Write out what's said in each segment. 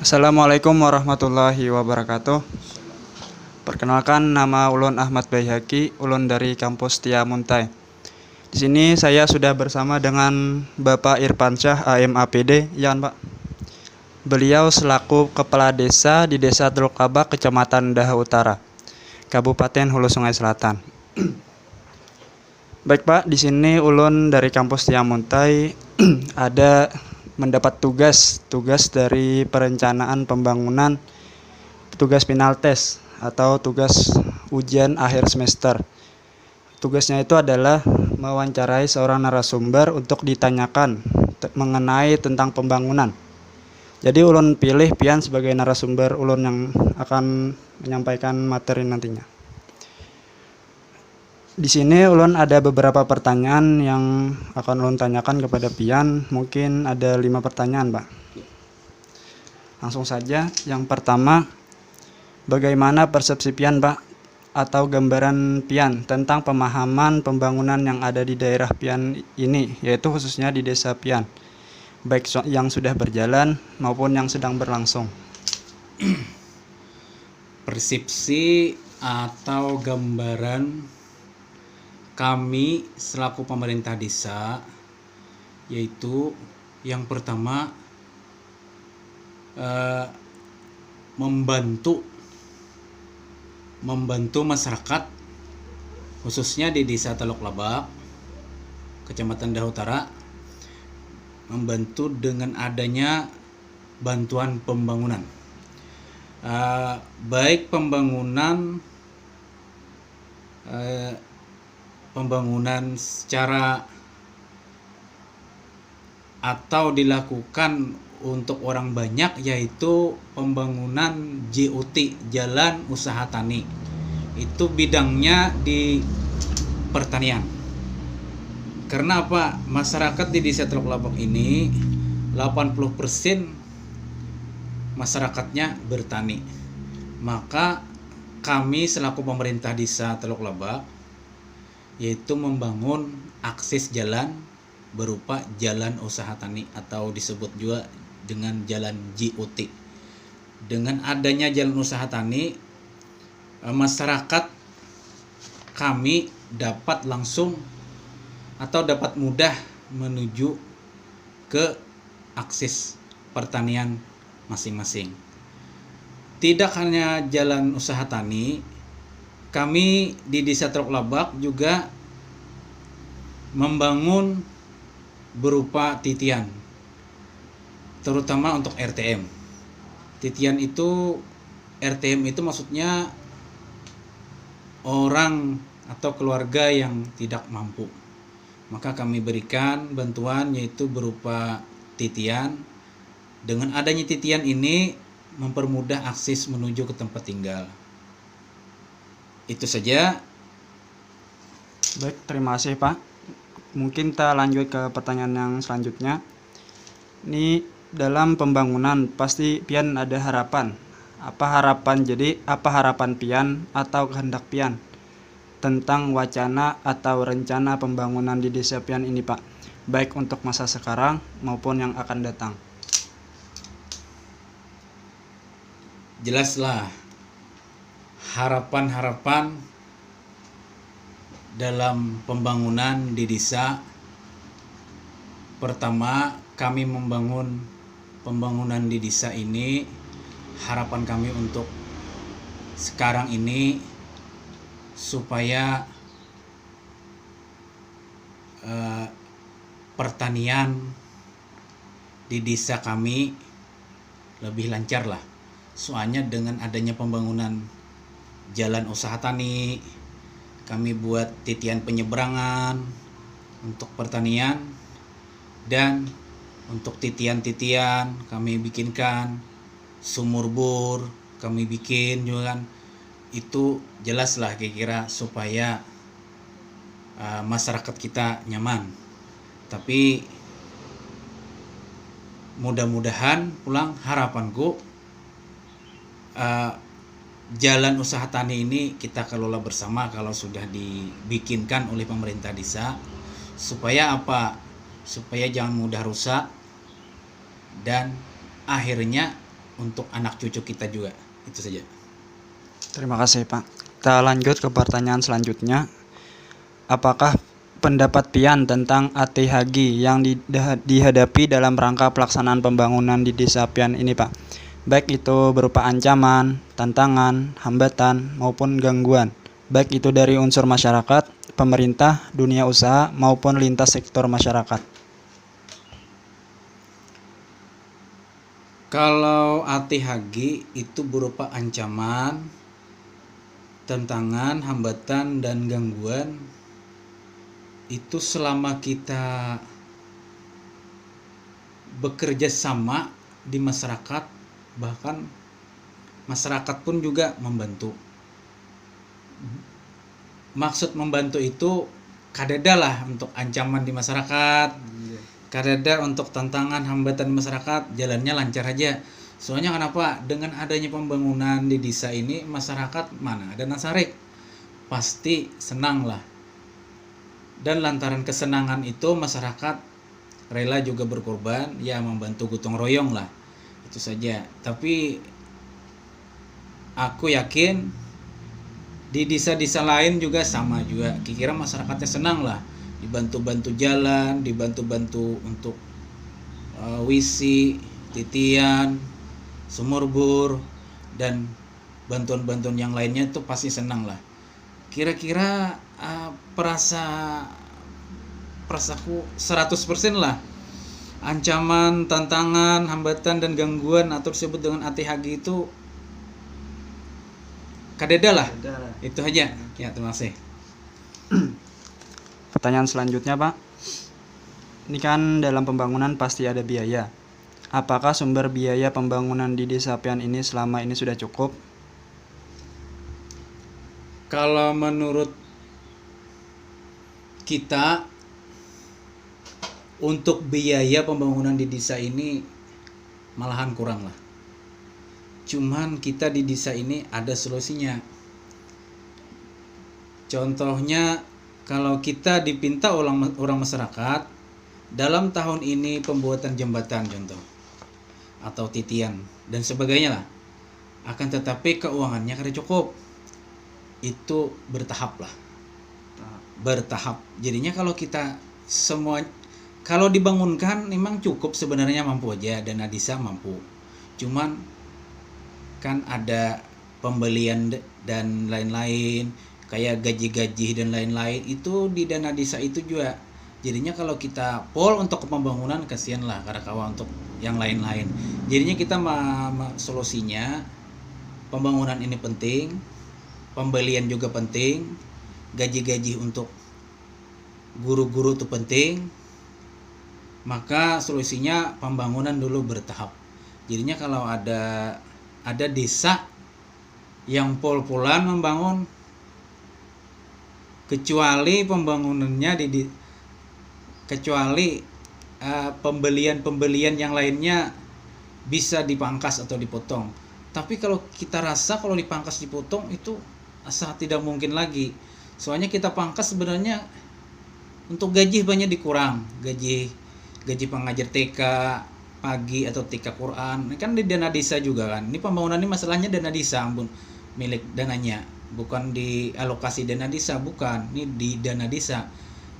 Assalamualaikum warahmatullahi wabarakatuh. Perkenalkan, nama ulun Ahmad Baihaqi, ulun dari kampus Tia Muntai. Di sini saya sudah bersama dengan Bapak Irfansyah AMAPD, ya kan Pak? Beliau selaku Kepala Desa di Desa Teluk Labak, Kecamatan Daha Utara, Kabupaten Hulu Sungai Selatan. Baik Pak, di sini ulun dari kampus Tia Muntai ada mendapat tugas dari perencanaan pembangunan, tugas final test atau tugas ujian akhir semester. Tugasnya itu adalah mewawancarai seorang narasumber untuk ditanyakan mengenai tentang pembangunan. Jadi ulun pilih pian sebagai narasumber ulun yang akan menyampaikan materi nantinya. Di sini ulun ada beberapa pertanyaan yang akan ulun tanyakan kepada pian. Mungkin ada 5 pertanyaan, Pak. Langsung saja. Yang pertama, bagaimana persepsi pian, Pak, atau gambaran pian tentang pemahaman pembangunan yang ada di daerah pian ini, yaitu khususnya di desa pian, baik yang sudah berjalan maupun yang sedang berlangsung. Persepsi atau gambaran kami selaku pemerintah desa, yaitu yang pertama membantu masyarakat khususnya di Desa Teluk Labak, Kecamatan Daha Utara, membantu dengan adanya bantuan pembangunan, baik pembangunan secara atau dilakukan untuk orang banyak, yaitu pembangunan JUT, Jalan Usaha Tani. Itu bidangnya di pertanian. Karena apa? Masyarakat di Desa Teluk Labak ini 80% masyarakatnya bertani. Maka kami selaku pemerintah Desa Teluk Labak yaitu membangun akses jalan berupa jalan usaha tani atau disebut juga dengan jalan JUT. Dengan adanya jalan usaha tani, masyarakat kami dapat langsung atau dapat mudah menuju ke akses pertanian masing-masing. Tidak hanya jalan usaha tani, kami di Desa Teluk Labak juga membangun berupa titian, terutama untuk RTM. Titian itu, RTM itu maksudnya orang atau keluarga yang tidak mampu. Maka kami berikan bantuan yaitu berupa titian. Dengan adanya titian ini mempermudah akses menuju ke tempat tinggal. Itu saja. Baik, terima kasih Pak. Mungkin kita lanjut ke pertanyaan yang selanjutnya. Ini dalam pembangunan pasti pian ada harapan. Apa harapan pian atau kehendak pian tentang wacana atau rencana pembangunan di desa pian ini Pak, baik untuk masa sekarang maupun yang akan datang? Jelaslah harapan-harapan dalam pembangunan di desa. Pertama, kami membangun pembangunan di desa ini, harapan kami untuk sekarang ini supaya pertanian di desa kami lebih lancar lah. Soalnya dengan adanya pembangunan jalan usaha tani, kami buat titian penyeberangan untuk pertanian, dan untuk titian-titian kami bikinkan sumur bor, kami bikin juga kan. Itu jelaslah kira-kira supaya masyarakat kita nyaman. Tapi mudah-mudahan pulang harapanku jalan usaha tani ini kita kelola bersama kalau sudah dibikinkan oleh pemerintah desa, supaya apa? Supaya jangan mudah rusak dan akhirnya untuk anak cucu kita juga. Itu saja. Terima kasih Pak. Kita lanjut ke pertanyaan selanjutnya. Apakah pendapat Pian tentang ATHG yang dihadapi dalam rangka pelaksanaan pembangunan di Desa Pian ini Pak? Baik itu berupa ancaman, tantangan, hambatan, maupun gangguan. Baik itu dari unsur masyarakat, pemerintah, dunia usaha, maupun lintas sektor masyarakat. Kalau ATHG itu berupa ancaman, tantangan, hambatan, dan gangguan, itu selama kita bekerja sama di masyarakat, bahkan masyarakat pun juga membantu. Maksud membantu itu kadada lah untuk ancaman di masyarakat, kadada untuk tantangan hambatan di masyarakat, jalannya lancar aja. Soalnya kenapa? Dengan adanya pembangunan di desa ini, masyarakat mana ada nasarik, pasti senang lah. Dan lantaran kesenangan itu masyarakat rela juga berkorban, ya membantu gotong royong lah. Itu saja. Tapi aku yakin di desa-desa lain juga sama juga. Kira-kira masyarakatnya senang lah, dibantu-bantu jalan, dibantu-bantu untuk WC, titian, sumur bor, dan bantuan-bantuan yang lainnya itu pasti senang lah. Kira-kira perasaku 100% lah. Ancaman, tantangan, hambatan, dan gangguan atau disebut dengan ATHG itu kadeda lah. Itu aja. Ya, terima kasih. Pertanyaan selanjutnya Pak. Ini kan dalam pembangunan pasti ada biaya. Apakah sumber biaya pembangunan di Desa Pian ini selama ini sudah cukup? Kalau menurut kita, untuk biaya pembangunan di desa ini malahan kurang lah. Cuman kita di desa ini ada solusinya. Contohnya, kalau kita dipinta orang masyarakat dalam tahun ini pembuatan jembatan contoh, atau titian dan sebagainya lah, akan tetapi keuangannya kada cukup, itu bertahap lah, bertahap. Jadinya kalau kita semua, kalau dibangunkan memang cukup sebenarnya, mampu aja, dana desa mampu. Cuman kan ada pembelian dan lain-lain, kayak gaji-gaji dan lain-lain, itu di dana desa itu juga. Jadinya kalau kita pol untuk pembangunan, kasihan lah karakawa untuk yang lain-lain. Jadinya kita solusinya, pembangunan ini penting, pembelian juga penting, gaji-gaji untuk guru-guru itu penting. Maka solusinya pembangunan dulu bertahap. Jadinya kalau ada desa yang pol-polan membangun, kecuali pembangunannya kecuali pembelian yang lainnya bisa dipangkas atau dipotong. Tapi kalau kita rasa kalau dipangkas dipotong itu sangat tidak mungkin lagi. Soalnya kita pangkas sebenarnya untuk gaji banyak dikurang, gaji pengajar TK pagi atau TK Quran, ini kan di dana desa juga kan. Ini pembangunan ini masalahnya dana desa, ampun, milik dananya, bukan di alokasi dana desa, bukan, ini di dana desa.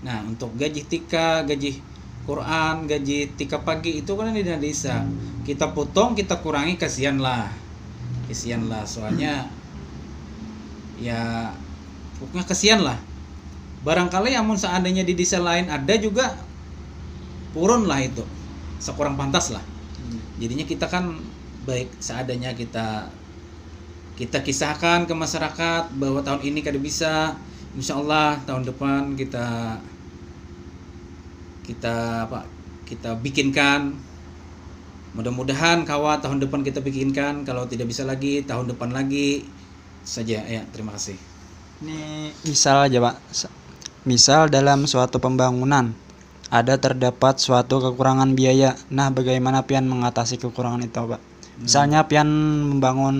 Nah, untuk gaji TK, gaji Quran, gaji TK pagi itu kan di dana desa. Kita potong, kita kurangi, kasihan lah, soalnya ya pokoknya kasihan lah. Barangkali amun seandainya di desa lain ada juga, purun lah itu, sekurang pantas lah. Jadinya kita kan baik seadanya kita kisahkan ke masyarakat bahwa tahun ini kada bisa, insya Allah tahun depan kita bikinkan. Mudah-mudahan kawan tahun depan kita bikinkan, kalau tidak bisa lagi tahun depan lagi saja. Ya, terima kasih. Ini misal aja Pak, misal dalam suatu pembangunan ada terdapat suatu kekurangan biaya. Nah, bagaimana Pian mengatasi kekurangan itu Pak? Misalnya Pian membangun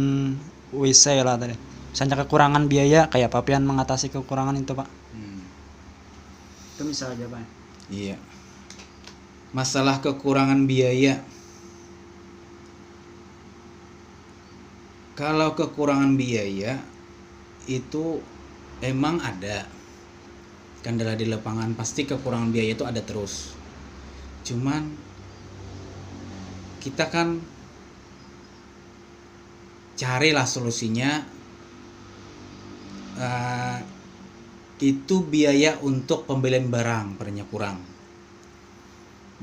WC lah tadi, misalnya kekurangan biaya, kayak apa Pian mengatasi kekurangan itu Pak? Itu misal aja Pak. Iya, masalah kekurangan biaya, Kalau kekurangan biaya itu emang ada. Kendala di lapangan pasti kekurangan biaya itu ada terus. Cuman kita kan carilah solusinya. Itu biaya untuk pembelian barang pernya kurang.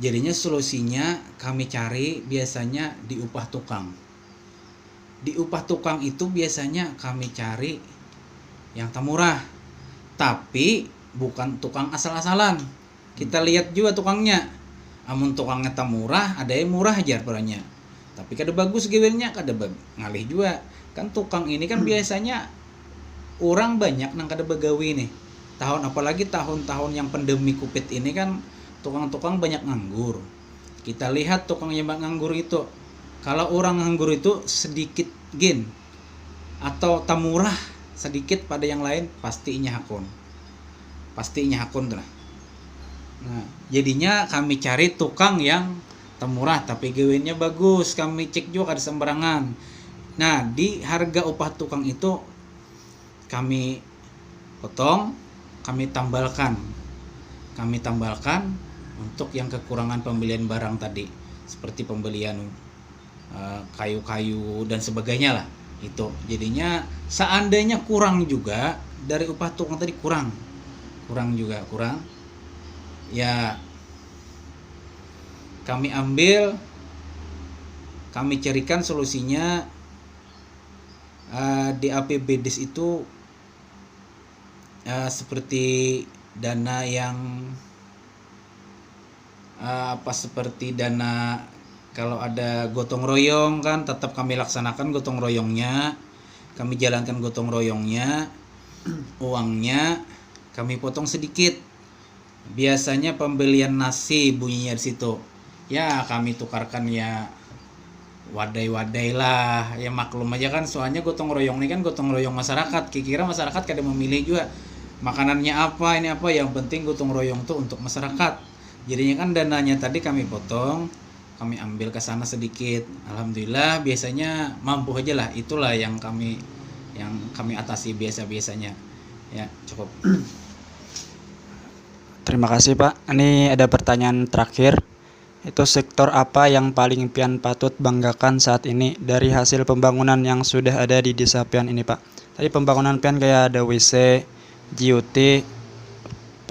Jadinya solusinya kami cari biasanya di upah tukang. Di upah tukang itu biasanya kami cari yang murah. Tapi bukan tukang asal-asalan. Kita lihat juga tukangnya. Amun tukangnya murah, ada yang murah aja perannya. Tapi kada bagus gewelnya, kada ngalih juga. Kan tukang ini kan biasanya orang banyak nang kada begawi nih. Apalagi tahun-tahun yang pandemi Covid ini kan tukang-tukang banyak nganggur. Kita lihat tukang yang nganggur itu, kalau orang nganggur itu sedikit gen atau murah sedikit pada yang lain pastinya hakun tuh. Nah, jadinya kami cari tukang yang murah tapi gawennya bagus, kami cek juga kada sembarangan. Nah, di harga upah tukang itu kami potong, kami tambalkan untuk yang kekurangan pembelian barang tadi, seperti pembelian kayu-kayu dan sebagainya lah. Itu jadinya seandainya kurang juga dari upah tukang tadi, kurang ya kami ambil, kami carikan solusinya. Di APBDes itu seperti dana yang seperti dana kalau ada gotong royong kan tetap kami laksanakan gotong royongnya, kami jalankan gotong royongnya. Uangnya kami potong sedikit. Biasanya pembelian nasi bunyinya di situ. Ya kami tukarkan ya wadai-wadai lah, ya maklum aja kan, soalnya gotong royong ini kan gotong royong masyarakat. Kira-kira masyarakat kada memilih juga makanannya apa, ini apa, yang penting gotong royong tuh untuk masyarakat. Jadinya kan dananya tadi kami potong, kami ambil ke sana sedikit. Alhamdulillah biasanya mampu aja lah. Itulah yang kami atasi biasanya. Ya, cukup. Terima kasih Pak. Ini ada pertanyaan terakhir. Itu sektor apa yang paling Pian patut banggakan saat ini dari hasil pembangunan yang sudah ada di desa Pian ini Pak? Tadi pembangunan Pian kayak ada WC, GOT,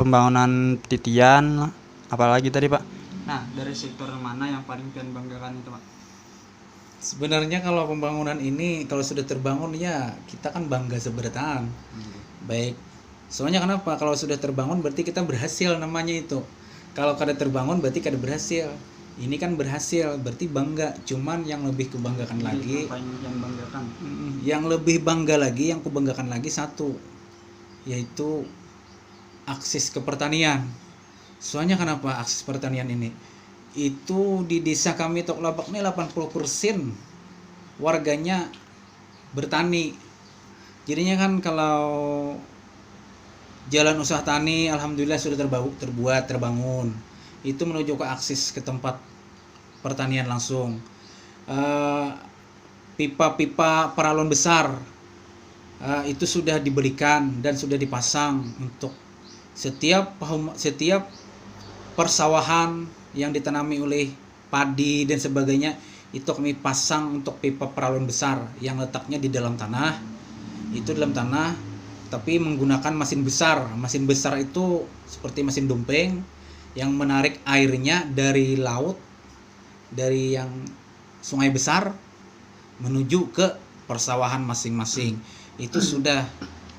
pembangunan titian, apalagi tadi Pak? Nah, dari sektor mana yang paling Pian banggakan itu Pak? Sebenarnya kalau pembangunan ini kalau sudah terbangun ya kita kan bangga seberatan. Baik. Soalnya kenapa? Kalau sudah terbangun berarti kita berhasil namanya itu. Kalau kada terbangun berarti kada berhasil. Ini kan berhasil, berarti bangga. Cuman yang lebih kubanggakan lagi, yang lebih bangga lagi, yang kubanggakan lagi satu, yaitu akses ke pertanian. Soalnya kenapa akses pertanian ini? Itu di desa kami Toklabak ini 80% warganya bertani. Jadinya kan kalau jalan usaha tani alhamdulillah sudah terbangun. Itu menuju ke akses ke tempat pertanian langsung. Pipa-pipa paralon besar itu sudah diberikan dan sudah dipasang untuk setiap persawahan yang ditanami oleh padi dan sebagainya. Itu kami pasang untuk pipa paralon besar yang letaknya di dalam tanah. Itu dalam tanah tapi menggunakan mesin besar. Mesin besar itu seperti mesin dompeng yang menarik airnya dari laut, dari yang sungai besar menuju ke persawahan masing-masing. Itu sudah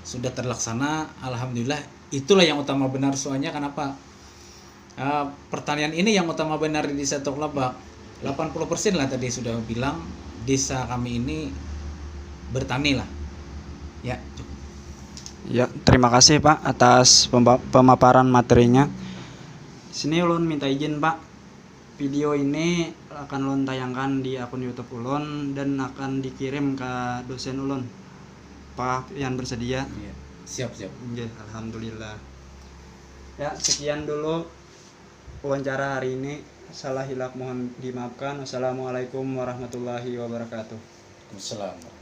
terlaksana alhamdulillah. Itulah yang utama benar. Soalnya kenapa? Pertanian ini yang utama benar di desa Toklabak. 80% lah tadi sudah bilang desa kami ini bertani lah. Ya, cukup. Ya, terima kasih Pak atas pemaparan materinya. Sini ulun minta izin Pak. Video ini akan ulun tayangkan di akun YouTube ulun dan akan dikirim ke dosen ulun. Pak yang bersedia? Ya, siap. Oke, alhamdulillah. Ya, sekian dulu wawancara hari ini. Salah hilap mohon dimaafkan. Wassalamualaikum warahmatullahi wabarakatuh. Assalamualaikum.